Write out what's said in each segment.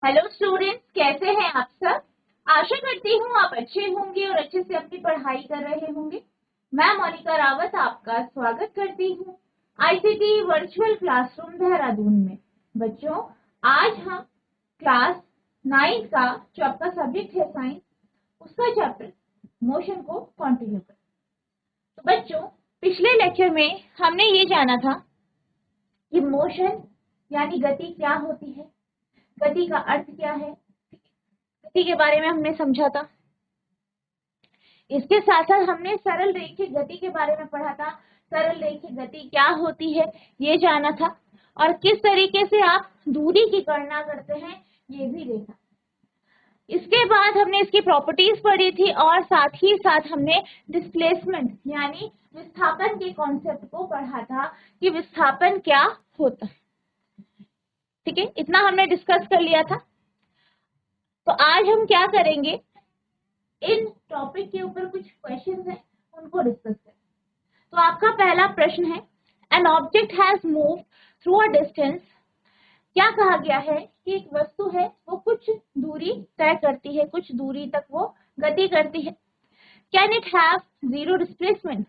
Hello students, कैसे हैं आप सब। आशा करती हूँ आप अच्छे होंगे और अच्छे से अपनी पढ़ाई कर रहे होंगे। मैं मोनिका रावत आपका स्वागत करती हूँ आईसीटी वर्चुअल क्लासरूम देहरादून में। बच्चों, आज हम क्लास 9 का जो आपका सब्जेक्ट है साइंस, उसका चैप्टर मोशन को कंटिन्यू करें। तो बच्चों, पिछले लेक्चर में हमने ये जाना था कि मोशन यानी गति क्या होती है, गति का अर्थ क्या है, गति के बारे में हमने समझा था। इसके साथ साथ हमने सरल रैखिक गति के बारे में पढ़ा था। सरल रैखिक गति क्या होती है ये जाना था, और किस तरीके से आप दूरी की गणना करते हैं ये भी देखा। इसके बाद हमने इसकी प्रॉपर्टीज पढ़ी थी और साथ ही साथ हमने डिस्प्लेसमेंट यानी विस्थापन के कॉन्सेप्ट को पढ़ा था कि विस्थापन क्या होता है। ठीक है, इतना हमने डिस्कस कर लिया था। तो आज हम क्या करेंगे, इन टॉपिक के ऊपर कुछ क्वेश्चंस हैं उनको डिस्कस करें। तो आपका पहला प्रश्न है, an object has moved through a distance. क्या कहा गया है कि एक वस्तु है वो कुछ दूरी तय करती है, कुछ दूरी तक वो गति करती है। Can it have zero displacement?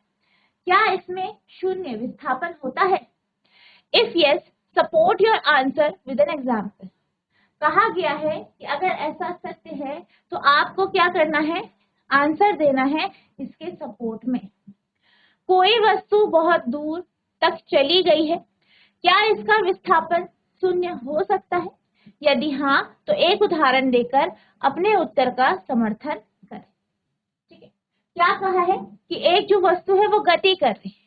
क्या इसमें शून्य विस्थापन होता है? If yes, support your answer with an example. कहा गया है कि अगर ऐसा सत्य है तो आपको क्या करना है, आंसर देना है इसके सपोर्ट में। कोई वस्तु बहुत दूर तक चली गई है, क्या इसका विस्थापन शून्य हो सकता है? यदि हाँ, तो एक उदाहरण देकर अपने उत्तर का समर्थन करें। ठीक है, क्या कहा है कि एक जो वस्तु है वो गति कर रही है,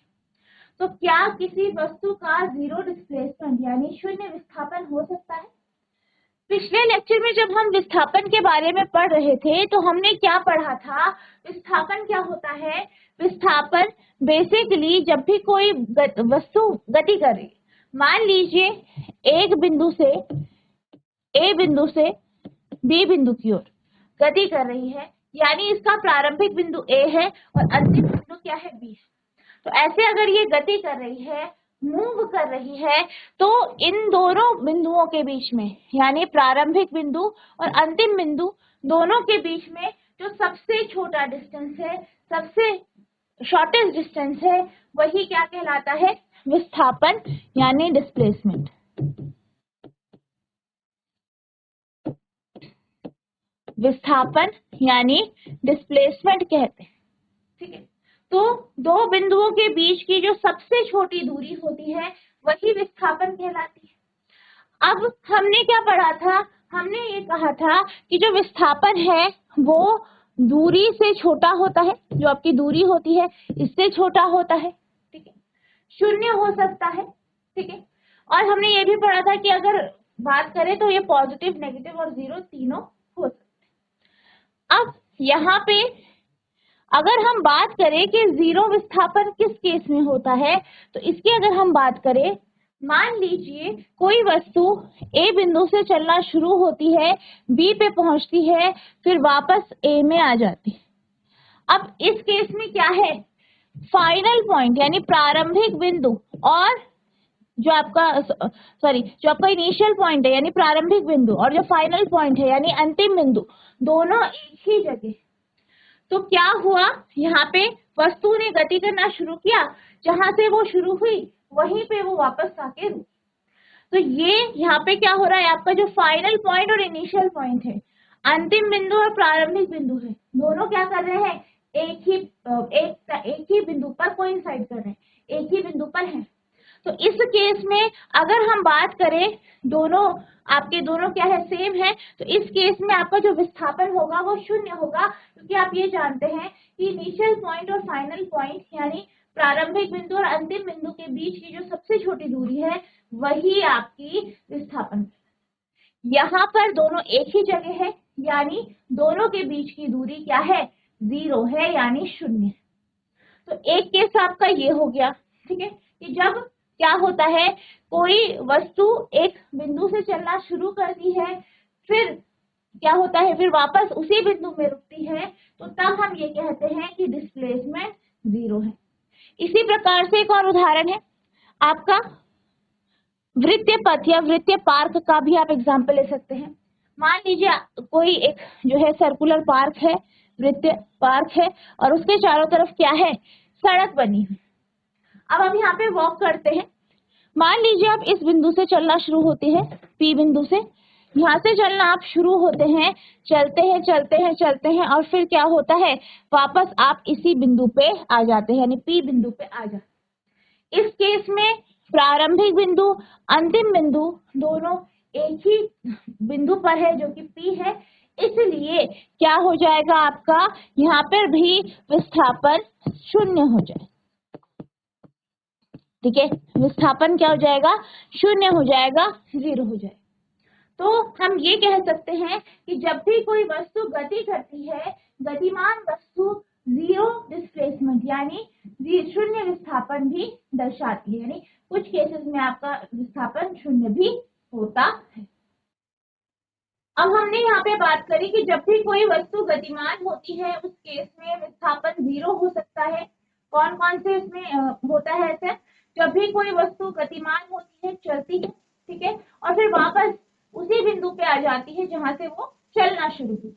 तो क्या किसी वस्तु का जीरो डिस्प्लेसमेंट यानी शून्य विस्थापन हो सकता है? पिछले लेक्चर में जब हम विस्थापन के बारे में पढ़ रहे थे तो हमने क्या पढ़ा था, विस्थापन क्या होता है। विस्थापन बेसिकली जब भी कोई वस्तु गति कर रही, मान लीजिए एक बिंदु से ए बिंदु से बी बिंदु की ओर गति कर रही है, यानी इसका प्रारंभिक बिंदु ए है और अंतिम बिंदु क्या है, बी है। तो ऐसे अगर ये गति कर रही है, मूव कर रही है, तो इन दोनों बिंदुओं के बीच में यानी प्रारंभिक बिंदु और अंतिम बिंदु दोनों के बीच में जो सबसे छोटा डिस्टेंस है, सबसे शॉर्टेस्ट डिस्टेंस है, वही क्या कहलाता है, विस्थापन यानी डिस्प्लेसमेंट। विस्थापन यानी डिस्प्लेसमेंट कहते हैं। ठीक है, तो दो बिंदुओं के बीच की जो सबसे छोटी दूरी होती है वही विस्थापन कहलाती है। अब हमने क्या पढ़ा था, हमने ये कहा था कि जो विस्थापन है वो दूरी से छोटा होता है, जो आपकी दूरी होती है इससे छोटा होता है। ठीक है, शून्य हो सकता है। ठीक है, और हमने ये भी पढ़ा था कि अगर बात करें तो ये पॉजिटिव, नेगेटिव और जीरो तीनों हो सकते हैं। अब यहाँ पे अगर हम बात करें कि जीरो विस्थापन किस केस में होता है, तो इसकी अगर हम बात करें, मान लीजिए कोई वस्तु ए बिंदु से चलना शुरू होती है, बी पे पहुंचती है, फिर वापस ए में आ जाती है। अब इस केस में क्या है, फाइनल पॉइंट यानी प्रारंभिक बिंदु और जो आपका इनिशियल पॉइंट है यानी प्रारंभिक बिंदु और जो फाइनल पॉइंट है यानी अंतिम बिंदु, दोनों एक ही जगह। तो क्या हुआ, यहाँ पे वस्तु ने गति करना शुरू किया, जहां से वो शुरू हुई वहीं पे वो वापस आके रुकी। तो ये यहाँ पे क्या हो रहा है, आपका जो फाइनल पॉइंट और इनिशियल पॉइंट है, अंतिम बिंदु और प्रारंभिक बिंदु है, दोनों क्या कर रहे हैं, एक ही बिंदु पर कोइंसाइड कर रहे हैं, एक ही बिंदु पर है। तो इस केस में अगर हम बात करें, दोनों आपके दोनों क्या है, सेम है, तो इस केस में आपका जो विस्थापन होगा वो शून्य होगा, क्योंकि आप ये जानते हैं कि इनिशियल पॉइंट और फाइनल पॉइंट यानी प्रारंभिक बिंदु और अंतिम बिंदु के बीच की जो सबसे छोटी दूरी है वही आपकी विस्थापन। यहाँ पर दोनों एक ही जगह है, यानी दोनों के बीच की दूरी क्या है, जीरो है यानी शून्य। तो एक केस आपका ये हो गया। ठीक है, कि जब क्या होता है, कोई वस्तु एक बिंदु से चलना शुरू करती है, फिर क्या होता है, फिर वापस उसी बिंदु में रुकती है, तो तब हम ये कहते हैं कि डिस्प्लेसमेंट जीरो है। इसी प्रकार से एक और उदाहरण है आपका वृत्तीय पथ या वृत्तीय पार्क का भी आप एग्जाम्पल ले सकते हैं। मान लीजिए कोई एक जो है सर्कुलर पार्क है, वृत्तीय पार्क है, और उसके चारों तरफ क्या है, सड़क बनी हुई। अब हम यहाँ पे वॉक करते हैं। मान लीजिए आप इस बिंदु से चलना शुरू होते हैं, पी बिंदु से, यहाँ से चलना आप शुरू होते हैं, चलते हैं चलते हैं चलते हैं, और फिर क्या होता है, वापस आप इसी बिंदु पे आ जाते हैं, यानी पी बिंदु पे आ जाते हैं। इस केस में प्रारंभिक बिंदु, अंतिम बिंदु दोनों एक ही बिंदु पर है जो कि पी है, इसलिए क्या हो जाएगा आपका, यहाँ पर भी विस्थापन शून्य हो जाए। ठीक है, विस्थापन क्या हो जाएगा, शून्य हो जाएगा, जीरो हो जाएगा। तो हम ये कह सकते हैं कि जब भी कोई वस्तु गति करती है, गतिमान वस्तु जीरो डिस्प्लेसमेंट यानी शून्य विस्थापन भी दर्शाती है, यानी कुछ केसेस में आपका विस्थापन शून्य भी होता है। अब हमने यहाँ पे बात करी कि जब भी कोई वस्तु गतिमान होती है उस केस में विस्थापन जीरो हो सकता है। कौन कौन से इसमें होता है ऐसे, जब भी कोई वस्तु गतिमान होती है, चलती है, ठीक है, और फिर वापस उसी बिंदु पे आ जाती है जहां से वो चलना शुरू हुई,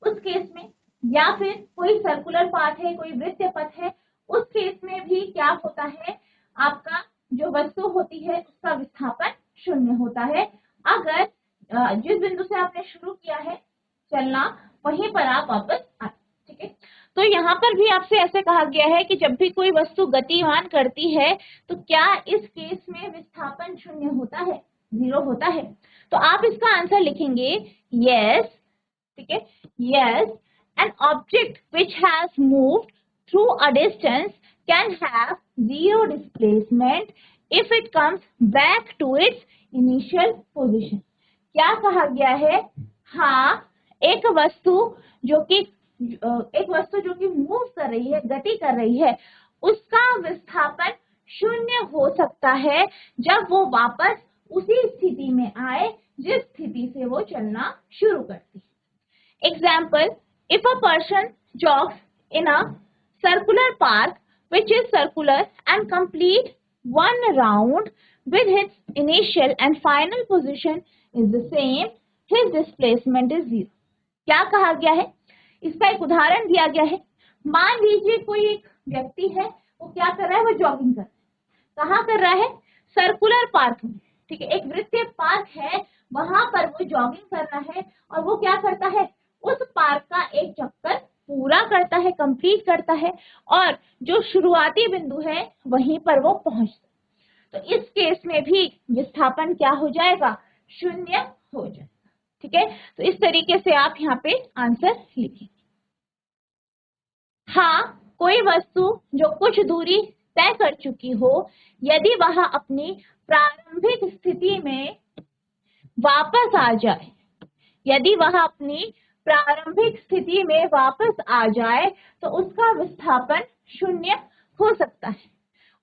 उस केस में, या फिर कोई सर्कुलर पाथ है, कोई वृत्तीय पथ है, उस केस में भी क्या होता है, आपका जो वस्तु होती है उसका विस्थापन शून्य होता है। अगर जिस बिंदु से आपने शुरू किया है चलना, वहीं पर आप वापस आए। ठीक है, तो यहाँ पर भी आपसे ऐसे कहा गया है कि जब भी कोई वस्तु गतिमान करती है तो क्या इस केस में विस्थापन शून्य होता है, जीरो होता है। तो आप इसका आंसर लिखेंगे यस। ठीक है, yes, an object which has moved through a distance can have zero displacement if it comes back to its initial position. क्या कहा गया है, हाँ, एक वस्तु जो कि मूव कर रही है, गति कर रही है, उसका विस्थापन शून्य हो सकता है जब वो वापस उसी स्थिति में आए जिस स्थिति से वो चलना शुरू करती है। Example, if a person जॉग्स in a circular park which is circular and complete one round with its initial and final position is the same, his displacement is zero। क्या कहा गया है, इसका एक उदाहरण दिया गया है। मान लीजिए कोई एक व्यक्ति है, वो क्या कर रहा है, वो जॉगिंग कर रहा है। कहाँ कर रहा है, सर्कुलर पार्क में। ठीक है, एक वृत्तीय पार्क है, वहां पर वो जॉगिंग कर रहा है, और वो क्या करता है, उस पार्क का एक चक्कर पूरा करता है, कंप्लीट करता है, और जो शुरुआती बिंदु है वहीं पर वो पहुंचता है। तो इस केस में भी विस्थापन क्या हो जाएगा, शून्य हो जाएगा। ठीक है, तो इस तरीके से आप यहाँ पे आंसर लिखेंगे। हाँ, कोई वस्तु जो कुछ दूरी तय कर चुकी हो, यदि वह अपनी प्रारंभिक स्थिति में वापस आ जाए, यदि वह अपनी प्रारंभिक स्थिति में वापस आ जाए तो उसका विस्थापन शून्य हो सकता है।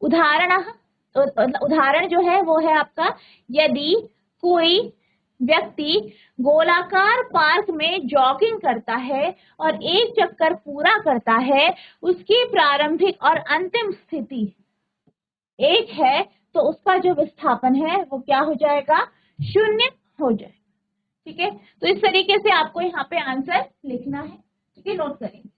उदाहरण जो है वो है आपका, यदि कोई व्यक्ति गोलाकार पार्क में जॉगिंग करता है और एक चक्कर पूरा करता है, उसकी प्रारंभिक और अंतिम स्थिति एक है, तो उसका जो विस्थापन है वो क्या हो जाएगा, शून्य हो जाएगा। ठीक है, तो इस तरीके से आपको यहाँ पे आंसर लिखना है। ठीक है, नोट करेंगे।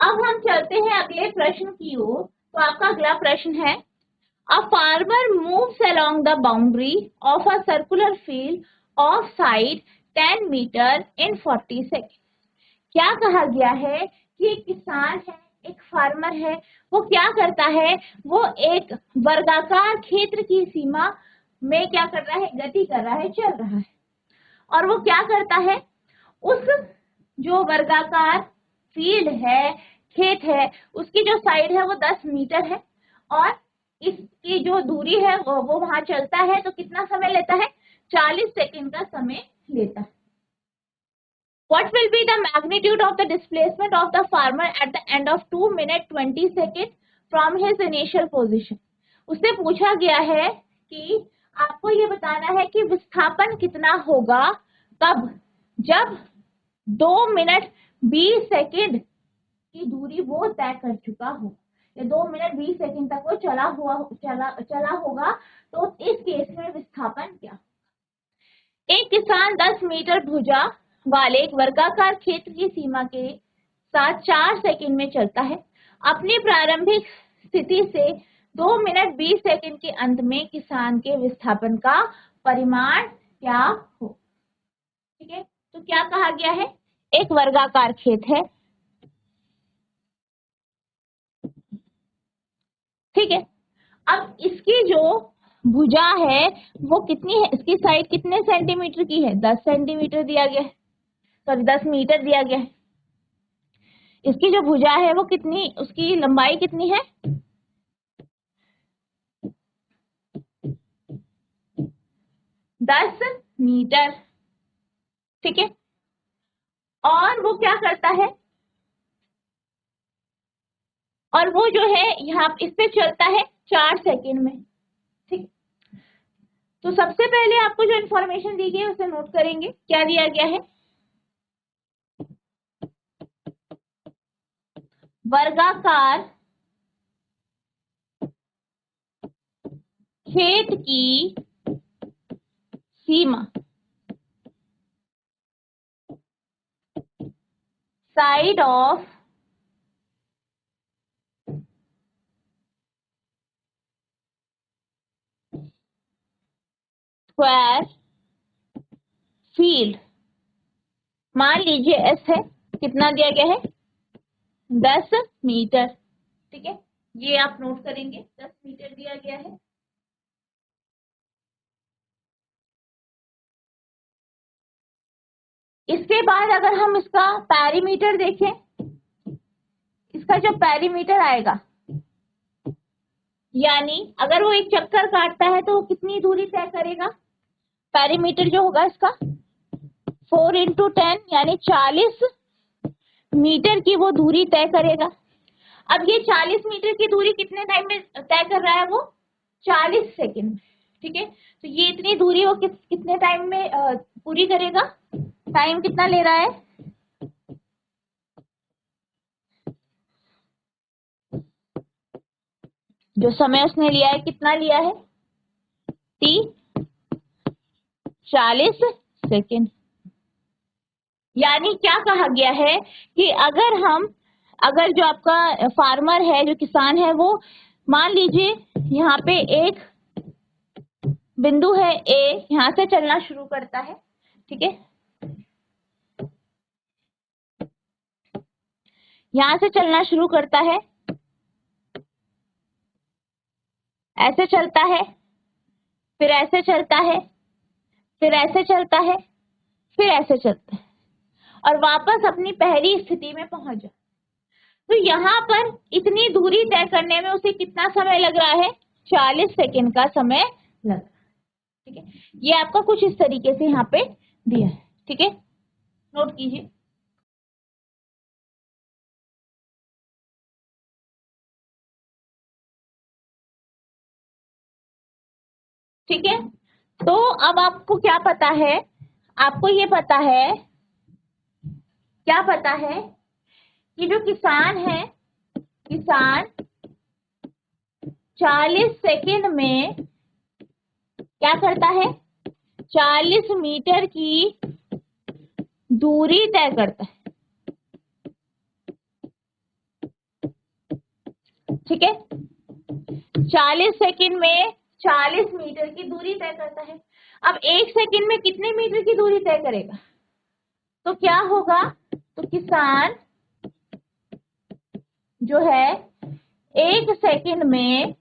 अब हम चलते हैं अगले प्रश्न की ओर। तो आपका अगला प्रश्न है, a farmer moves along the boundary of a circular field of side 10 metre in 40 second. क्या कहा गया है कि एक किसान है, एक फार्मर है, वो क्या करता है, वो एक वर्गाकार क्षेत्र की सीमा में क्या कर रहा है, गति कर रहा है, चल रहा है। और वो क्या करता है, उस जो वर्गाकार फील्ड है, खेत है, उसकी जो साइड है वो 10 मीटर है, और इसकी जो दूरी है वो वहां चलता है, तो कितना समय लेता है, 40 सेकेंड का समय लेता है। What will be the magnitude of the displacement of the farmer at the end of 2 minutes 20 seconds from his initial position? उससे पूछा गया है कि आपको ये बताना है कि विस्थापन कितना होगा कब, जब 2 मिनट 20 सेकेंड की दूरी वो तय कर चुका हो, या 2 मिनट 20 सेकेंड तक वो चला होगा, तो इस केस में विस्थापन क्या। एक किसान 10 मीटर भुजा वाले एक वर्गाकार क्षेत्र की सीमा के साथ 4 सेकंड में चलता है। अपनी प्रारंभिक स्थिति से 2 मिनट 20 सेकंड के अंत में किसान के विस्थापन का परिमाण क्या हो। ठीक है, तो क्या कहा गया है, एक वर्गाकार खेत है, ठीक है। अब इसकी जो भुजा है वो कितनी है, इसकी साइड कितने सेंटीमीटर की है, 10 सेंटीमीटर दिया गया है, सॉरी 10 मीटर दिया गया है। इसकी जो भुजा है वो कितनी, उसकी लंबाई कितनी है, 10 मीटर, ठीक है। और वो क्या करता है, और वो जो है यहाँ इस पे चलता है 4 सेकंड में, ठीक। तो सबसे पहले आपको जो इंफॉर्मेशन दी गई है उसे नोट करेंगे। क्या दिया गया है, वर्गाकार खेत की सीमा, साइड ऑफ स्क्वायर फील्ड, मान लीजिए एस है, कितना दिया गया है, 10 मीटर, ठीक है। ये आप नोट करेंगे, 10 मीटर दिया गया है। इसके बाद अगर हम इसका पैरीमीटर देखें, इसका जो पैरीमीटर आएगा, यानी अगर वो एक चक्कर काटता है तो वो कितनी दूरी तय करेगा, पैरीमीटर जो होगा इसका 4 × 10 यानी 40 मीटर की वो दूरी तय करेगा। अब ये 40 मीटर की दूरी कितने टाइम में तय कर रहा है, वो 40 सेकंड में, ठीक है। तो ये इतनी दूरी वो कितने टाइम में पूरी करेगा, टाइम कितना ले रहा है, जो समय उसने लिया है कितना लिया है, टी 40 सेकंड। यानी क्या कहा गया है कि अगर जो आपका फार्मर है, जो किसान है, वो मान लीजिए यहाँ पे एक बिंदु है ए, यहाँ से चलना शुरू करता है, ठीक है, यहाँ से चलना शुरू करता है, ऐसे चलता है, फिर ऐसे चलता है, फिर ऐसे चलता है, फिर ऐसे चलता है, और वापस अपनी पहली स्थिति में पहुंच जाए। तो यहाँ पर इतनी दूरी तय करने में उसे कितना समय लग रहा है, 40 सेकंड का समय लग रहा है, ठीक है। ये आपका कुछ इस तरीके से यहाँ पे दिया है, ठीक है, नोट कीजिए। ठीक है, तो अब आपको क्या पता है, आपको ये पता है, क्या पता है कि जो किसान है, किसान 40 सेकंड में क्या करता है, 40 मीटर की दूरी तय करता है, ठीक है। 40 सेकंड में 40 मीटर की दूरी तय करता है। अब 1 सेकंड में कितने मीटर की दूरी तय करेगा, तो क्या होगा, तो किसान जो है 1 सेकंड में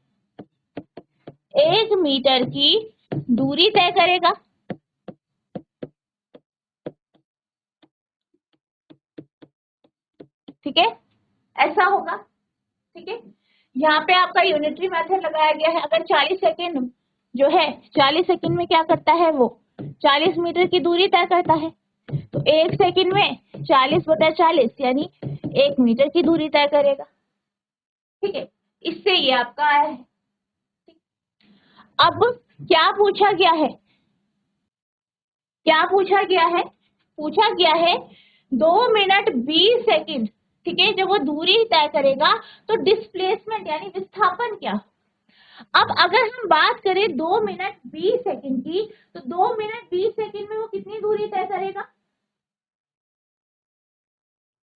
1 मीटर की दूरी तय करेगा, ठीक है, ऐसा होगा, ठीक है। यहाँ पे आपका यूनिटरी मेथड लगाया गया है। अगर 40 सेकंड जो है, 40 सेकंड में क्या करता है, वो 40 मीटर की दूरी तय करता है, तो 1 सेकंड में 40/40 यानी 1 मीटर की दूरी तय करेगा, ठीक है। इससे ये आपका आया है। अब क्या पूछा गया है? क्या पूछा गया है? पूछा गया है 2 मिनट 20 सेकंड, ठीक है, जब वो दूरी तय करेगा तो डिस्प्लेसमेंट यानी विस्थापन क्या। अब अगर हम बात करें 2 मिनट 20 सेकंड की, तो 2 मिनट 20 सेकंड में वो कितनी दूरी तय करेगा?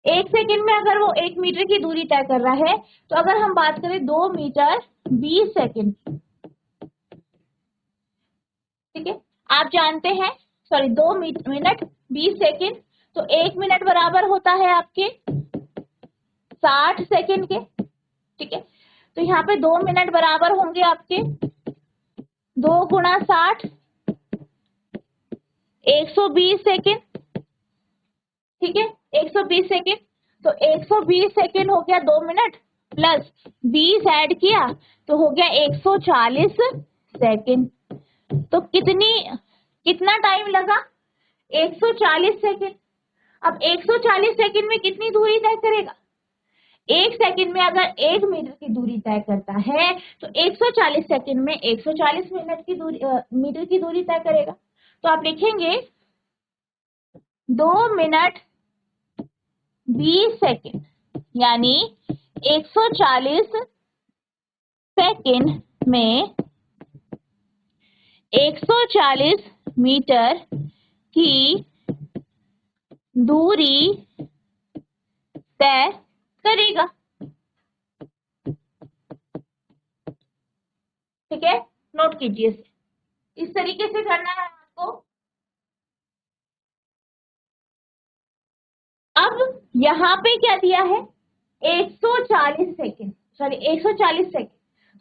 1 सेकंड में अगर वो 1 मीटर की दूरी तय कर रहा है, तो अगर हम बात करें 2 मीटर 20 सेकंड, ठीक है, आप जानते हैं, सॉरी 2 मिनट 20 सेकंड, तो 1 मिनट बराबर होता है आपके 60 सेकंड के, ठीक है। तो यहाँ पे 2 मिनट बराबर होंगे आपके 2 × 60, 120 सेकंड, ठीक है, 120 सेकंड। तो 120 सेकंड हो गया 2 मिनट, प्लस 20 ऐड किया तो हो गया 140 सेकंड। तो कितना टाइम लगा? 140 सेकंड। अब 140 सेकंड में कितनी दूरी तय करेगा? 1 सेकंड में अगर 1 मीटर की दूरी तय करता है, तो 140 सेकंड में 140 मिनट की दूरी मीटर की दूरी तय करेगा। तो आप लिखेंगे 2 मिनट 20 सेकंड यानी 140 सेकंड में 140 मीटर की दूरी तय करेगा, ठीक है। नोट कीजिए, इस तरीके से करना है आपको। अब यहाँ पे क्या दिया है? 140 सेकंड, सॉरी 140 सेकंड,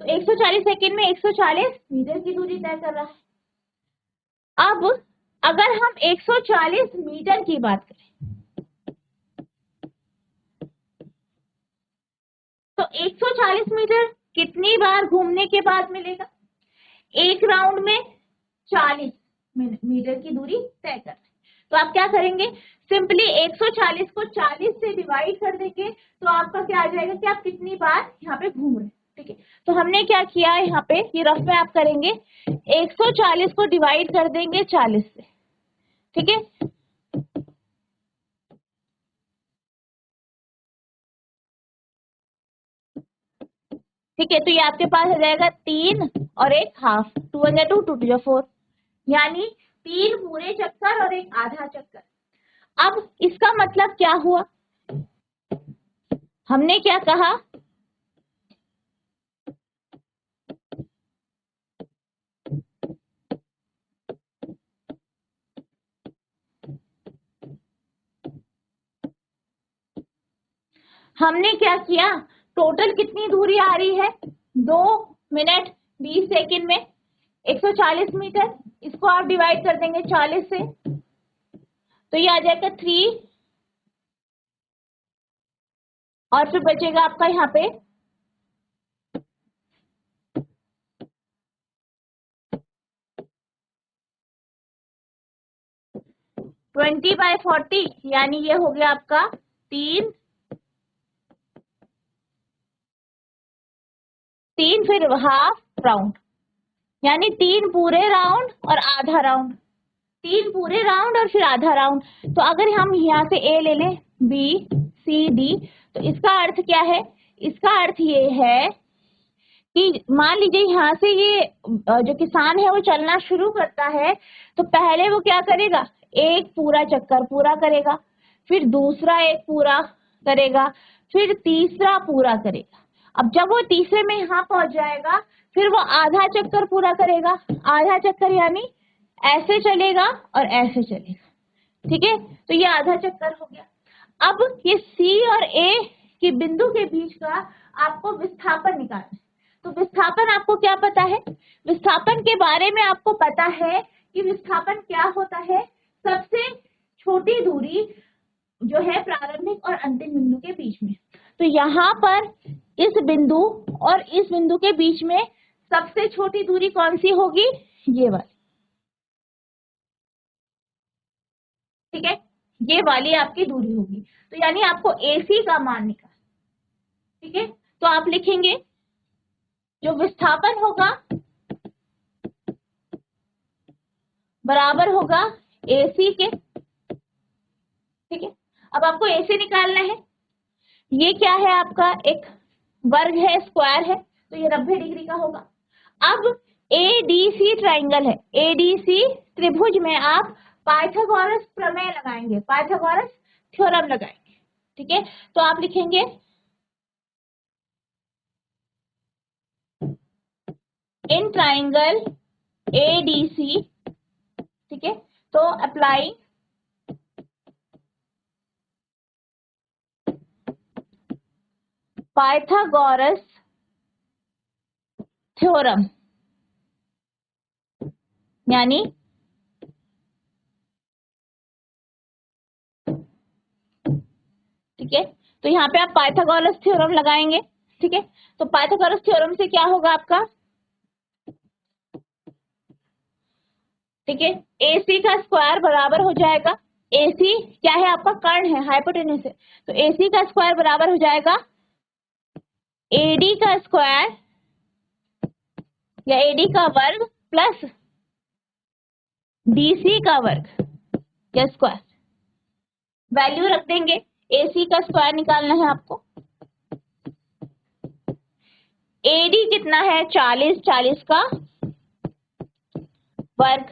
तो 140 सेकंड में 140 मीटर की दूरी तय कर रहा है। अब अगर हम 140 मीटर की बात करें, तो 140 मीटर कितनी बार घूमने के बाद मिलेगा? एक राउंड में 40 मीटर की दूरी तय करना है। तो आप क्या करेंगे? सिंपली 140 को 40 से डिवाइड कर देंगे, तो आपका क्या आ जाएगा कि आप कितनी बार यहाँ पे घूम रहे हैं, ठीक है। तो हमने क्या किया यहाँ पे, ये रफ में आप करेंगे, 140 को डिवाइड कर देंगे 40 से, ठीक है। ठीक है, तो ये आपके पास आ जाएगा 3 और 1 हाफ, 2 × 2 2 × 4, यानी 3 पूरे चक्कर और 1 आधा चक्कर। अब इसका मतलब क्या हुआ? हमने क्या कहा? हमने क्या किया? टोटल कितनी दूरी आ रही है? 2 मिनट 20 सेकंड में 140 मीटर, इसको आप डिवाइड कर देंगे 40 से, तो ये आ जाएगा 3, और फिर बचेगा आपका यहाँ पे 20/40, यानी ये हो गया आपका 3, फिर हाफ राउंड, यानी 3 पूरे राउंड और आधा राउंड, 3 पूरे राउंड और फिर आधा राउंड। तो अगर हम यहाँ से ए ले लें, बी सी डी, तो इसका अर्थ क्या है? इसका अर्थ ये है कि मान लीजिए यहाँ से ये जो किसान है वो चलना शुरू करता है, तो पहले वो क्या करेगा? एक पूरा चक्कर पूरा करेगा, फिर दूसरा एक पूरा करेगा, फिर तीसरा पूरा करेगा। अब जब वो तीसरे में यहाँ पहुंच जाएगा, फिर वो आधा चक्कर पूरा करेगा। आधा चक्कर यानी ऐसे चलेगा और ऐसे चलेगा, ठीक है। तो ये आधा चक्कर हो गया। अब ये सी और ए के बिंदु के बीच का आपको विस्थापन निकालना है। तो विस्थापन आपको क्या पता है? विस्थापन के बारे में आपको पता है कि विस्थापन क्या होता है? सबसे छोटी दूरी जो है प्रारंभिक और अंतिम बिंदु के बीच में। तो यहाँ पर इस बिंदु और इस बिंदु के बीच में सबसे छोटी दूरी कौन सी होगी? ये वाली, ठीक है, ये वाली आपकी दूरी होगी। तो यानी आपको AC का मान निकालना, ठीक है। तो आप लिखेंगे जो विस्थापन होगा बराबर होगा AC के। ठीक है, अब आपको AC निकालना है। ये क्या है आपका, एक वर्ग है, स्क्वायर है, तो ये 90 डिग्री का होगा। अब ADC ट्राइंगल है, ADC त्रिभुज में आप पाइथागोरस प्रमेय लगाएंगे, पाइथागोरस थ्योरम लगाएंगे। ठीक है, तो आप लिखेंगे इन ट्राइंगल ADC। ठीक है, तो अप्लाई पाइथागोरस थ्योरम, यानी ठीक है, तो यहाँ पे आप पाइथागोरस थ्योरम लगाएंगे। ठीक है, तो पाइथागोरस थ्योरम से क्या होगा आपका, ठीक है, AC का स्क्वायर बराबर हो जाएगा, AC क्या है आपका, कर्ण है, हाइपोटेन्यूज है, तो AC का स्क्वायर बराबर हो जाएगा AD का स्क्वायर या AD का वर्ग प्लस DC का वर्ग या स्क्वायर। वैल्यू रख देंगे, AC का स्क्वायर निकालना है आपको। AD कितना है, 40, 40 का वर्ग,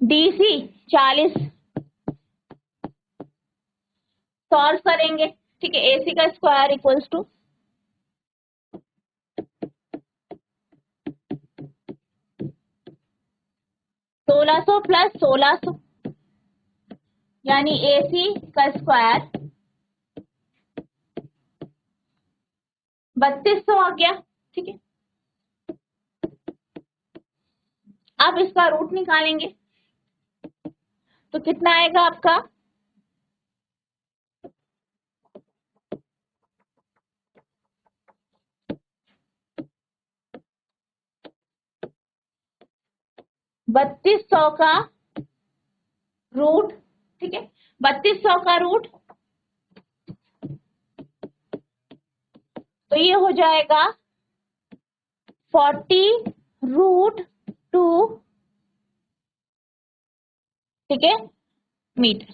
DC 40, सॉल्व करेंगे। ठीक है, AC का स्क्वायर इक्वल्स टू 1600 प्लस 1600, यानी AC का स्क्वायर 3200 आ गया। ठीक है, अब इसका रूट निकालेंगे तो कितना आएगा आपका, बत्तीस सौ का रूट। ठीक है, 3200 का रूट, तो ये हो जाएगा 40√2। ठीक है, मीटर।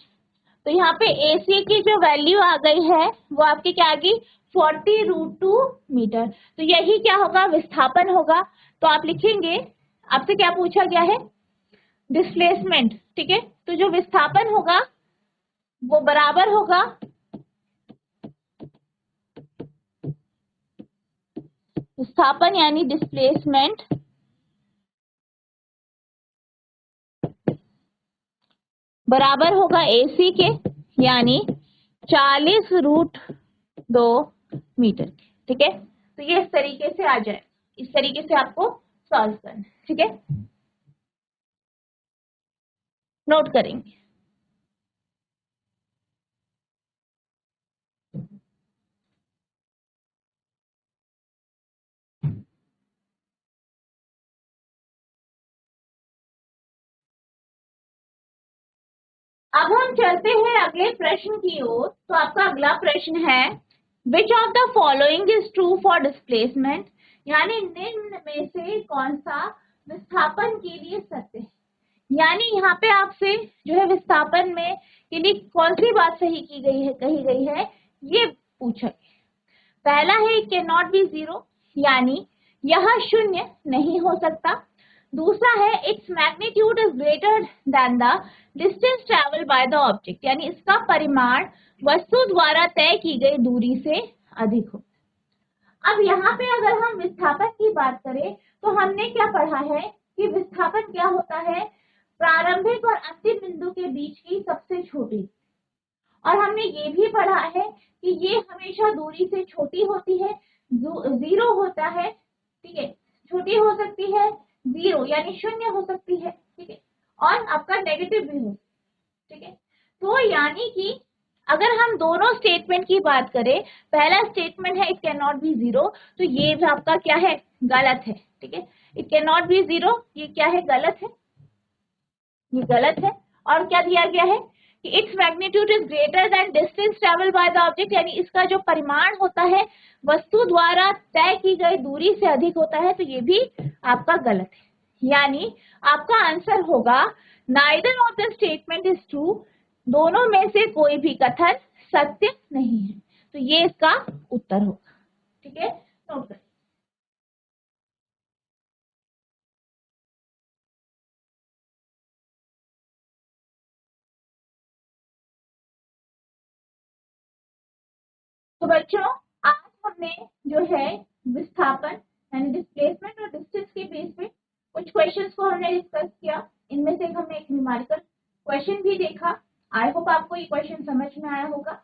तो यहाँ पे AC की जो वैल्यू आ गई है वो आपकी क्या आ गई, 40√2 मीटर। तो यही क्या होगा, विस्थापन होगा। तो आप लिखेंगे, आपसे क्या पूछा गया है, डिस्प्लेसमेंट। ठीक है, तो जो विस्थापन होगा वो बराबर होगा विस्थापन यानी डिस्प्लेसमेंट बराबर होगा AC के, यानी 40√2 मीटर। ठीक है, तो ये इस तरीके से आ जाए, इस तरीके से आपको सॉल्व करना है। ठीक है, नोट करेंगे। अब हम चलते हैं अगले प्रश्न की ओर। तो आपका अगला प्रश्न है, which of the following is true for displacement, यानी निम्न में से कौन सा विस्थापन के लिए सत्य है। यानी यहाँ पे आपसे जो है विस्थापन में के लिए कौन सी बात सही की गई है, कही गई है, ये पूछा गया। पहला है it can not be zero, यानी यह शून्य नहीं हो सकता। दूसरा है its magnitude is greater than the distance travel by the object, यानी इसका परिमाण वस्तु द्वारा तय की गई दूरी से अधिक हो। अब यहाँ पे अगर हम विस्थापन की बात करें तो हमने क्या पढ़ा है कि विस्थापन क्या होता है, प्रारंभिक और अंतिम बिंदु के बीच की सबसे छोटी। और हमने ये भी पढ़ा है कि ये हमेशा दूरी से छोटी होती है, जीरो होता है। ठीक है, छोटी हो सकती है, जीरो यानी शून्य हो सकती है। ठीक है, और आपका नेगेटिव भी हो। ठीक है, तो यानी कि अगर हम दोनों स्टेटमेंट की बात करें, पहला स्टेटमेंट है it can not be zero, तो ये आपका क्या है, गलत है। ठीक है, it can not be zero, ये क्या है, गलत है, ये गलत है। और क्या दिया गया है कि its magnitude is greater than distance travel by the object, यानी इसका जो परिमाण होता है वस्तु द्वारा तय की गई दूरी से अधिक होता है, तो ये भी आपका गलत है। यानी आपका आंसर होगा neither of the statement is true, दोनों में से कोई भी कथन सत्य नहीं है। तो ये इसका उत्तर होगा। ठीक है, नोट करें। तो बच्चों, आज हमने जो है विस्थापन यानी डिस्प्लेसमेंट और डिस्टेंस के बेस पे कुछ क्वेश्चंस को हमने डिस्कस किया। इनमें से हमने एक न्यूमेरिकल क्वेश्चन भी देखा। आई होप आपको ये क्वेश्चन समझ में आया होगा।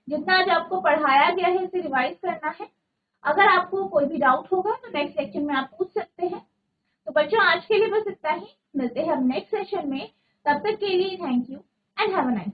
जितना आज आपको पढ़ाया गया है इसे रिवाइज करना है। अगर आपको कोई भी डाउट होगा तो नेक्स्ट सेक्शन में आप पूछ सकते हैं। तो बच्चों, आज के लिए बस इतना ही। मिलते हैं हम नेक्स्ट सेशन में। तब तक के लिए thank you and have a nice